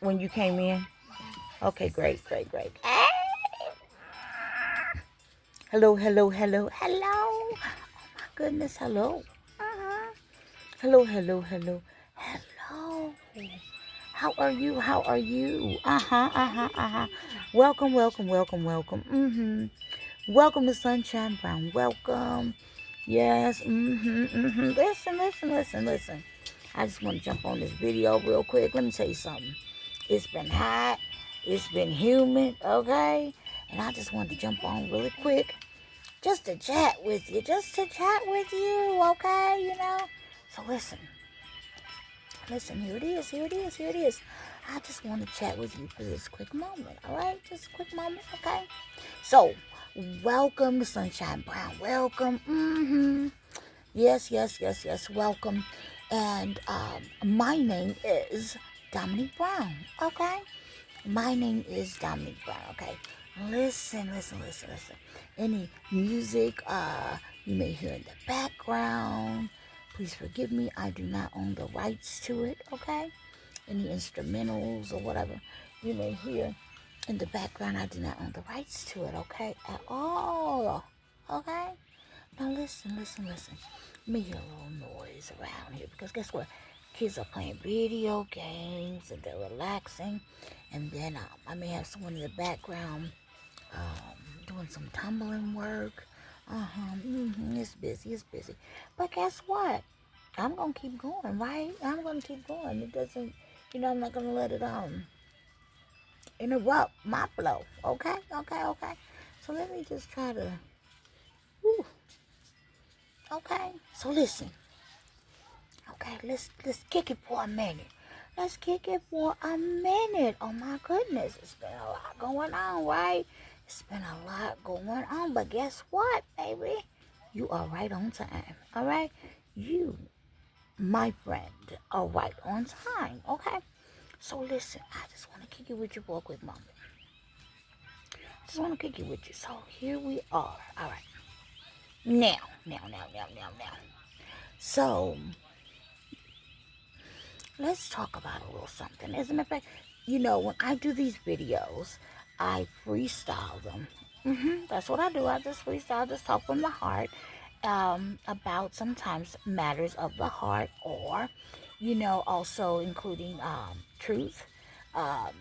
when you came in? Okay, great, great, great. Hello, hello, hello, hello. Oh my goodness, hello. Uh-huh. Hello, hello, hello, hello. How are you? How are you? Uh-huh. Welcome, welcome, welcome, welcome. Welcome to Sunshine Brown. Welcome. Yes. Listen, listen, listen, listen. I just want to jump on this video real quick. Let me tell you something. It's been hot. It's been humid, okay? And I just wanted to jump on really quick just to chat with you. Just to chat with you, okay? So listen. Listen, here it is, here it is, here it is. I just want to chat with you for this quick moment, all right? Just a quick moment, okay? So, welcome to Sunshine Brown. Welcome. Yes, welcome. And my name is Dominique Brown, okay? My name is Dominique Brown, okay? Listen. Any music you may hear in the background, please forgive me. I do not own the rights to it, okay? Any instrumentals or whatever you may hear in the background, I do not own the rights to it, okay? At all, okay? Now listen. Let me hear a little noise around here because guess what? Kids are playing video games and they're relaxing. And then I may have someone in the background doing some tumbling work. It's busy, it's busy. But guess what? I'm gonna keep going, right? I'm gonna keep going. It doesn't, I'm not gonna let it interrupt my flow. Okay. So let me just try to. Whew, okay. So listen. Okay, let's kick it for a minute. Let's kick it for a minute. Oh my goodness, it's been a lot going on, right? It's been a lot going on, but guess what, baby? You are right on time. All right, you, my friend, are right on time. Okay. So listen, I just want to kick it with you for a quick moment. Just want to kick it with you. So here we are. All right. Now. So let's talk about a little something. As a matter of fact, when I do these videos, I freestyle them. That's what I do. I just freestyle, just talk from the heart about sometimes matters of the heart, or, also including truth. Um,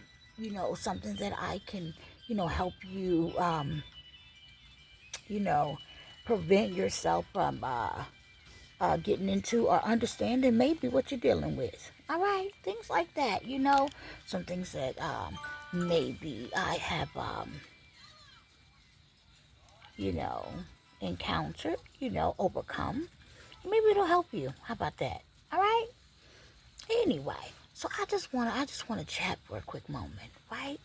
something that I can, help you, you know, prevent yourself from getting into or understanding maybe what you're dealing with. All right, things like that. Some things that maybe I have, you know, encountered, overcome. Maybe it'll help you. How about that? All right. Anyway, so I just want to chat for a quick moment, right?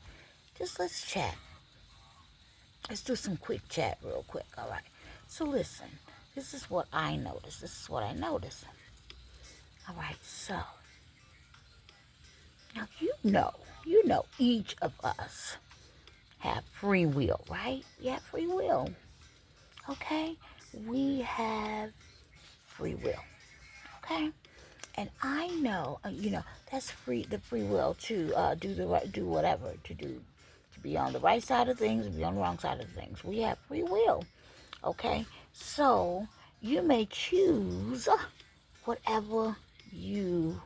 Just let's chat. Let's do some quick chat real quick. All right. So listen, this is what I noticed. All right. So now each of us have free will, right? We have free will. Okay? We have free will. Okay? And I know, that's the free will to do whatever, to be on the right side of things, be on the wrong side of things. We have free will. Okay? So you may choose whatever you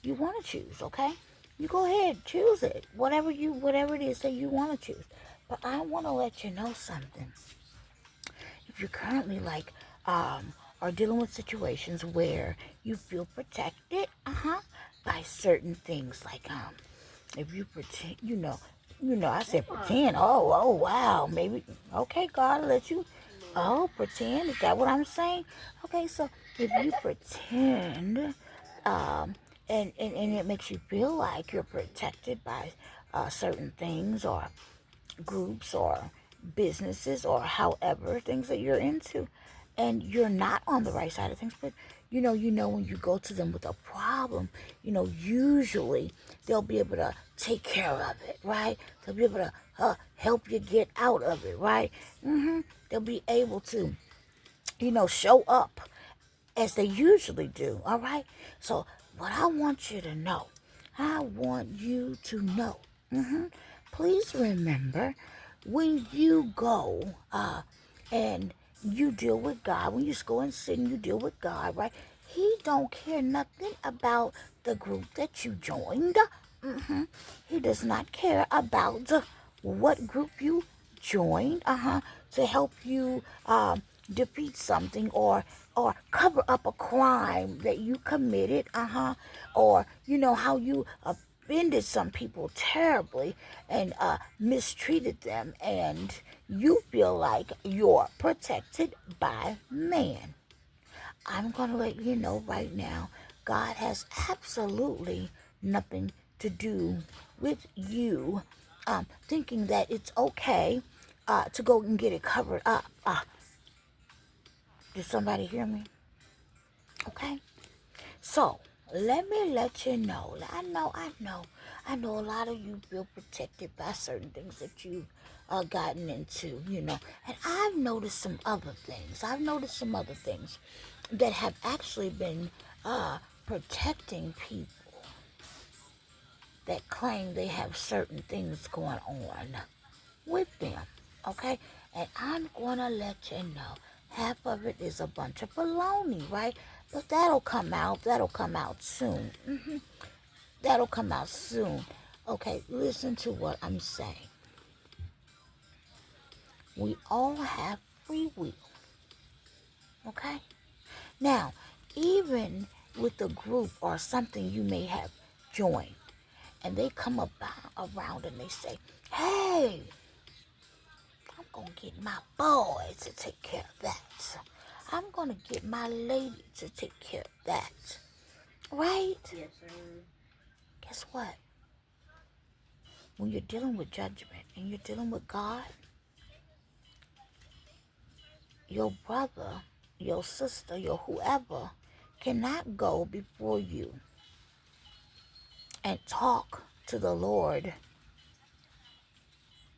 want to choose, okay? You go ahead, choose it. Whatever it is that you want to choose. But I want to let you know something. If you're currently are dealing with situations where you feel protected, by certain things, like if you pretend, I said pretend. Oh, wow, maybe. Okay, God, I'll let you. Oh, pretend. Is that what I'm saying? Okay, so if you pretend, um, and it makes you feel like you're protected by certain things or groups or businesses or however things that you're into, and you're not on the right side of things, but when you go to them with a problem, usually they'll be able to take care of it, right? They'll be able to help you get out of it, right? They'll be able to show up as they usually do, all right? So what I want you to know I want you to know. Please remember, when you go and you deal with God, when you just go and sit and you deal with God, right? He don't care nothing about the group that you joined. He does not care about what group you joined, to help you defeat something or cover up a crime that you committed, or you know how you offended some people terribly and mistreated them, and you feel like you're protected by man. I'm going to let you know right now, God has absolutely nothing to do with you thinking that it's okay to go and get it covered up. Did somebody hear me? Okay. So, let me let you know. I know a lot of you feel protected by certain things that you've gotten into, you know. And I've noticed some other things. That have actually been protecting people that claim they have certain things going on with them. Okay? And I'm going to let you know. Half of it is a bunch of baloney, right? But that'll come out. That'll come out soon. That'll come out soon. Okay, listen to what I'm saying. We all have free will. Okay? Now, even with a group or something you may have joined, and they come around and they say, hey, I'm going to get my boy to take care of that. I'm going to get my lady to take care of that. Right? Yes, sir. Guess what? When you're dealing with judgment and you're dealing with God, your brother, your sister, your whoever cannot go before you and talk to the Lord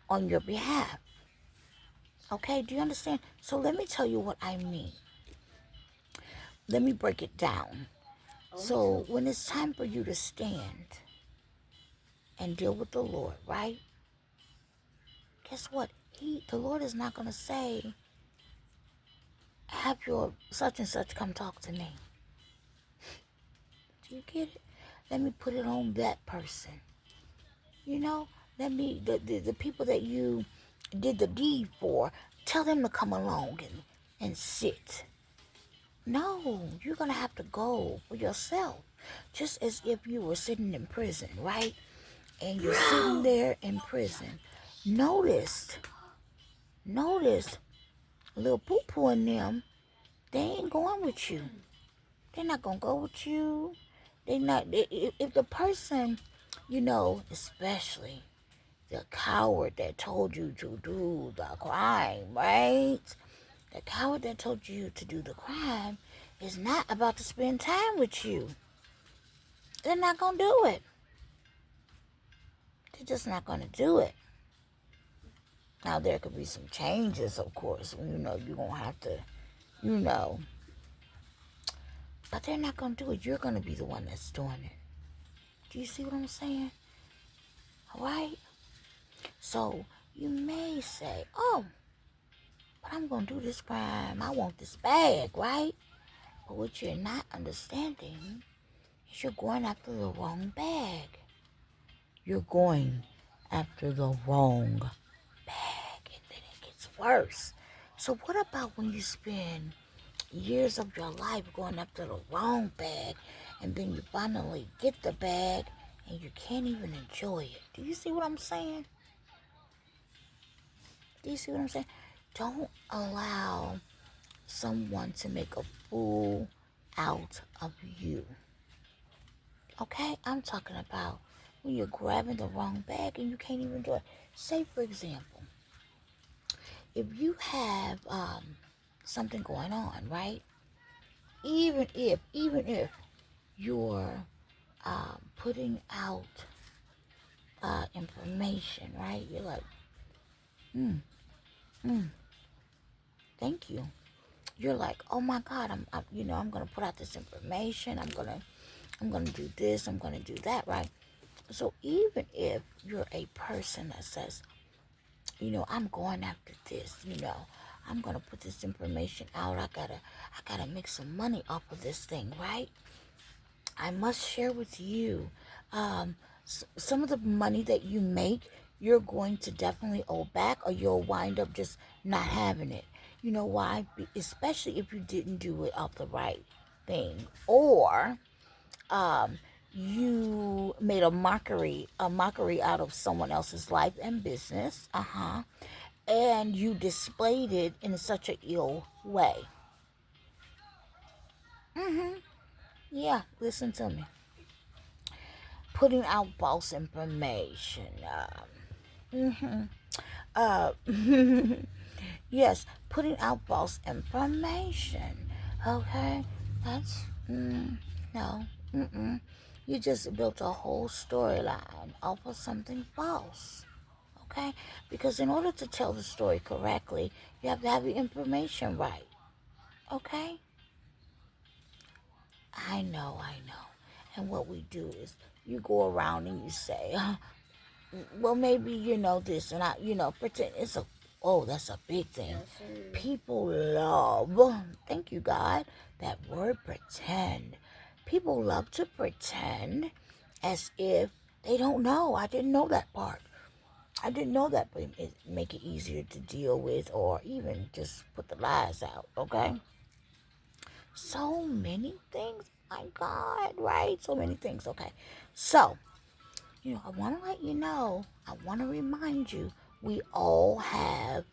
on your behalf. Okay, do you understand? So let me tell you what I mean. Let me break it down. So when it's time for you to stand and deal with the Lord, right? Guess what? The Lord is not going to say, have your such and such come talk to me. Do you get it? Let me put it on that person. You know, the people that you did the deed for, tell them to come along and sit. No, you're going to have to go for yourself. Just as if you were sitting in prison, right? And you're sitting there in prison. Notice, little poo-poo in them, they ain't going with you. They're not going to go with you. If the person, you know, especially the coward that told you to do the crime, right? The coward that told you to do the crime is not about to spend time with you. They're not going to do it. They're just not going to do it. Now, there could be some changes, of course. You know, you're going to have to, you know. But they're not going to do it. You're going to be the one that's doing it. Do you see what I'm saying? All right? So, you may say, oh, but I'm going to do this crime. I want this bag, right? But what you're not understanding is you're going after the wrong bag. You're going after the wrong bag, and then it gets worse. So what about when you spend years of your life going after the wrong bag, and then you finally get the bag and you can't even enjoy it? Do you see what I'm saying? Do you see what I'm saying? Don't allow someone to make a fool out of you. Okay? I'm talking about when you're grabbing the wrong bag and you can't even enjoy it. Say, for example, if you have something going on, right? Even if you're putting out information, right? You're like, thank you. You're like, oh my God, I'm gonna put out this information. I'm gonna do this. I'm gonna do that, right? So even if you're a person that says, I'm going after this, I'm gonna put this information out. I gotta make some money off of this thing, right? I must share with you, some of the money that you make, you're going to definitely owe back, or you'll wind up just not having it. You know why? Especially if you didn't do it off the right thing, or you made a mockery out of someone else's life and business, and you displayed it in such an ill way. Yeah, listen to me. Putting out false information. Uh, yes, putting out false information. Okay, that's no. You just built a whole storyline off of something false. Okay, because in order to tell the story correctly, you have to have the information right. Okay, I know. And what we do is you go around and you say, well, maybe this, and pretend it's a. Oh, that's a big thing. People love. Thank you, God. That word pretend. People love to pretend as if they don't know. I didn't know that part. I didn't know that, but it make it easier to deal with, or even just put the lies out. Okay. So many things. My God, right? So many things. Okay. So I want to let you know, I want to remind you, we all have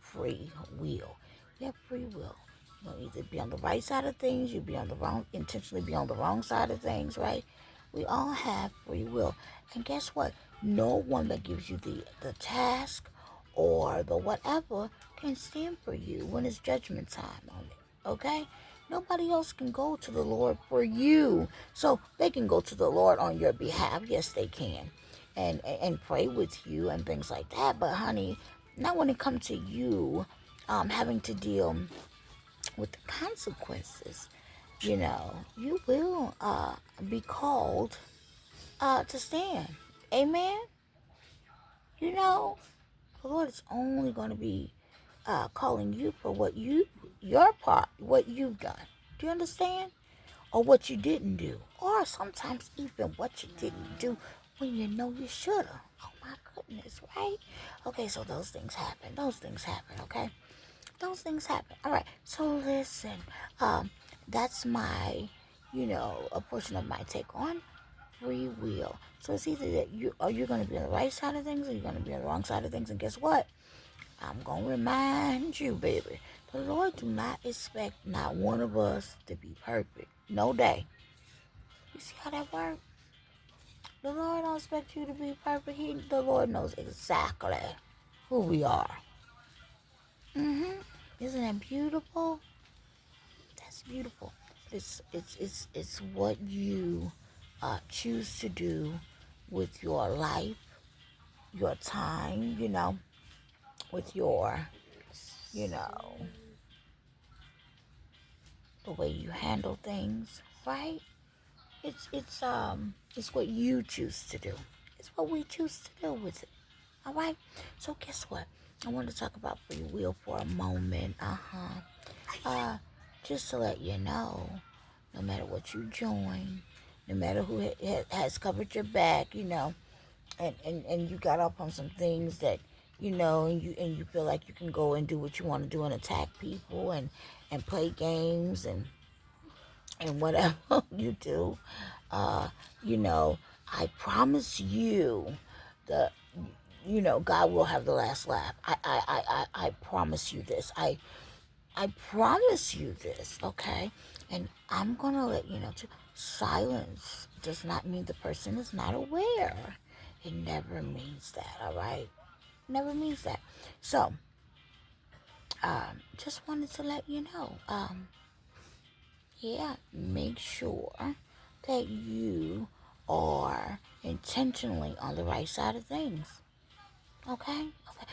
free will. We have free will. You'll either be on the right side of things, you'll be on the wrong, intentionally be on the wrong side of things, right? We all have free will. And guess what? No one that gives you the task or the whatever can stand for you when it's judgment time on it. Okay? Nobody else can go to the Lord for you. So they can go to the Lord on your behalf. Yes, they can. And pray with you and things like that. But honey, not when it comes to you having to deal with the consequences. You will be called to stand. Amen. You know, the Lord is only going to be calling you for your part, what you've done. Do you understand? Or what you didn't do. Or sometimes even what you didn't do when you know you should have. Oh my goodness, right? Okay, so those things happen. Okay? Those things happen. All right, so listen. That's my, a portion of my take on free will. So it's either that you're going to be on the right side of things, or you're going to be on the wrong side of things. And guess what? I'm going to remind you, baby. The Lord do not expect not one of us to be perfect. No day. You see how that works? The Lord don't expect you to be perfect. The Lord knows exactly who we are. Isn't that beautiful? That's beautiful. It's what you choose to do with your life, your time, with your, you know, the way you handle things, right? It's what you choose to do. It's what we choose to do with it. All right. So guess what? I want to talk about free will for a moment. Just to let you know, no matter what you join, no matter who has covered your back, and you got up on some things that and you feel like you can go and do what you want to do and attack people and play games and whatever you do, uh, you know, I promise you that God will have the last laugh. I promise you this. I promise you this, okay? And I'm gonna let you know too. Silence does not mean the person is not aware. It never means that, all right? Never means that. So, just wanted to let you know. Yeah, make sure that you are intentionally on the right side of things. Okay? Okay.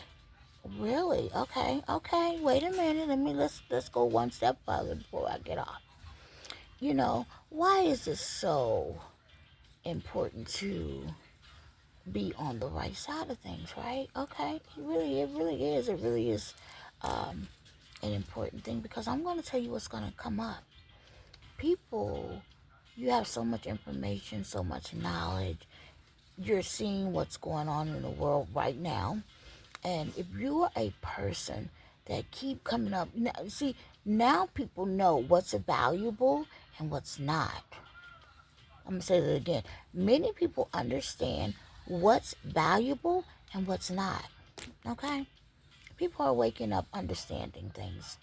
Really? Okay. Okay. Wait a minute. Let's go one step further before I get off. Why is it so important to be on the right side of things, right? Okay, it really is an important thing, because I'm going to tell you what's going to come up. People, you have so much information, so much knowledge. You're seeing what's going on in the world right now. And if you are a person that keep coming up, see, now people know what's valuable and what's not. I'm going to say that again. Many people understand what's valuable and what's not. Okay? People are waking up understanding things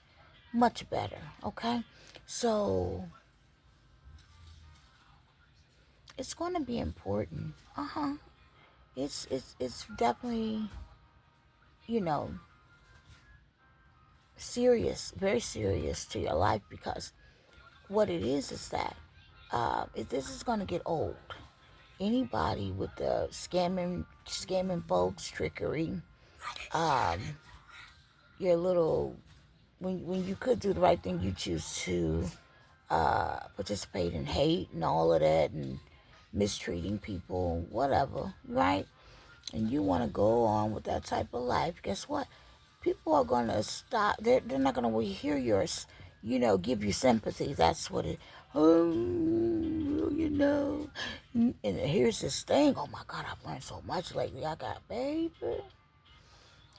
much better. Okay? So it's going to be important. It's definitely, you know, serious, very serious to your life, because what it is that this is going to get old. Anybody with the scamming folks, trickery, your little, when you could do the right thing, you choose to participate in hate and all of that, and mistreating people, whatever, right? And you want to go on with that type of life, guess what? People are going to stop. They're not going to hear yours, give you sympathy. That's what it, oh, And here's this thing. Oh my God, I've learned so much lately. I've got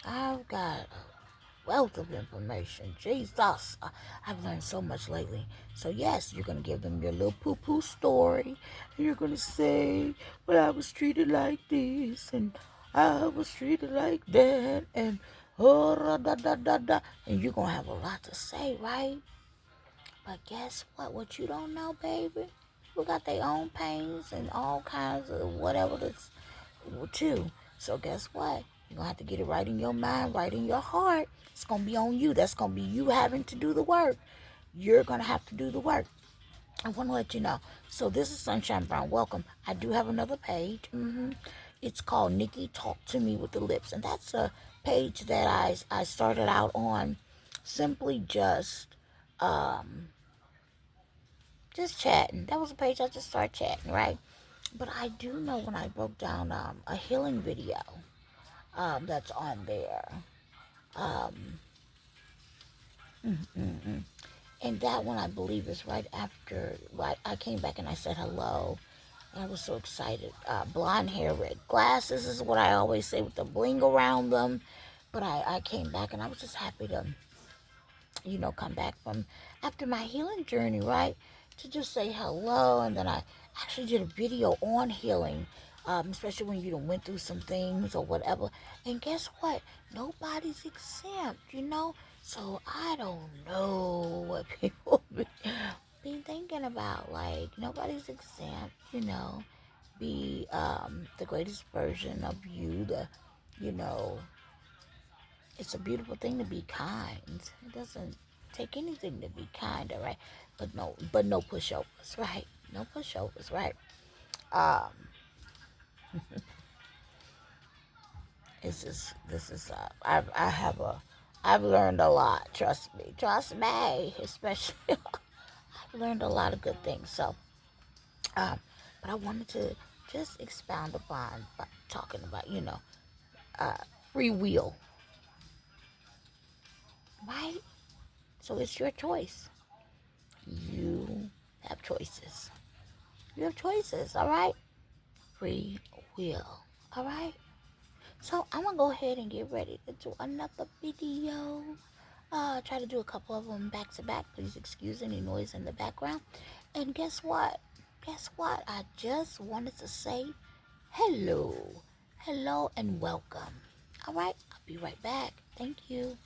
a wealth of information. Jesus, I've learned so much lately. So yes, you're going to give them your little poo-poo story. And you're going to say, well, I was treated like this, and I was treated like that, and oh, da, da, da, da. And you're going to have a lot to say, right? But guess what? What you don't know, baby? People got their own pains and all kinds of whatever that's too. So guess what? You're going to have to get it right in your mind, right in your heart. It's going to be on you. That's going to be you having to do the work. You're going to have to do the work. I want to let you know. So this is Sunshine Brown. Welcome. I do have another page. It's called Nikki Talk to Me with the Lips. And that's a page that I started out on simply just chatting. That was a page I just started chatting, right? But I do know when I broke down a healing video that's on there. And that one, I believe, is right after I came back and I said hello. And I was so excited. Blonde hair, red glasses is what I always say, with the bling around them. But I came back and I was just happy to, come back from after my healing journey, right? To just say hello. And then I actually did a video on healing, especially when you done went through some things or whatever. And guess what? Nobody's exempt. So I don't know what people be thinking about. Like, nobody's exempt. Be the greatest version of you. You know, it's a beautiful thing to be kind. It doesn't take anything to be kind, all right? But no pushovers, right? No pushovers, right? Um, I've learned a lot. Trust me, especially. I've learned a lot of good things. So, um, but I wanted to just expound upon talking about, free will, right? So it's your choice. You have choices. You have choices, all right? Free will, all right? So I'm gonna go ahead and get ready to do another video. Try to do a couple of them back to back. Please excuse any noise in the background. And guess what? I just wanted to say hello. Hello and welcome. All right, I'll be right back. Thank you.